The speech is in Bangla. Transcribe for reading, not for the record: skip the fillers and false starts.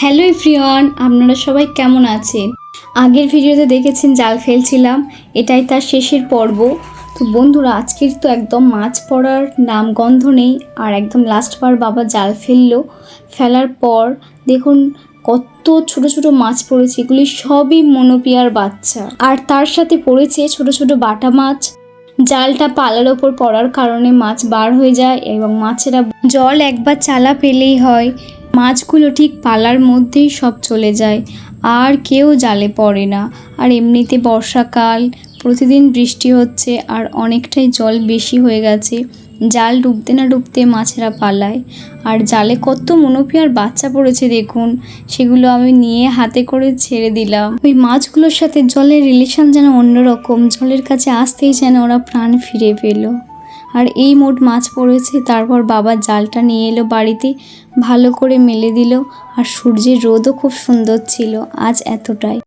হ্যালো এভরিওয়ান, আপনারা সবাই কেমন আছেন? আগের ভিডিওতে দেখেছেন জাল ফেলছিলাম, এটাই তার শেষের পর্ব। তো বন্ধুরা, আজকের তো একদম মাছ পড়ার নাম গন্ধ নেই। আর একদম লাস্টবার বাবা জাল ফেলার পর দেখুন কত ছোট ছোট মাছ পড়েছে। এগুলি সবই মনোপিয়ার বাচ্চা, আর তার সাথে পড়েছে ছোট ছোট বাটা মাছ। জালটা পালার ওপর পড়ার কারণে মাছ বার হয়ে যায় এবং মাছেরা জল একবার চালা পেলেই হয় মাছগুলো ঠিক পালার মধ্যেই সব চলে যায়, আর কেউ জালে পড়ে না। আর এমনিতে বর্ষাকাল, প্রতিদিন বৃষ্টি হচ্ছে, আর অনেকটাই জল বেশি হয়ে গেছে। জাল ডুবতে না ডুবতে মাছেরা পালায়। আর জালে কত মনোপিয়ার বাচ্চা পড়েছে দেখুন, সেগুলো আমি নিয়ে হাতে করে ছেড়ে দিলাম। ওই মাছগুলোর সাথে জলের রিলেশন যেন অন্যরকম, জলের কাছে আসতেই যেন ওরা প্রাণ ফিরে পেল। আর এই মোট মাছ পড়েছে। তারপর বাবা জালটা নিয়ে এলো বাড়িতে, ভালো করে মেলে দিল। আর সূর্যের রোদও খুব সুন্দর ছিল। আজ এতটাই।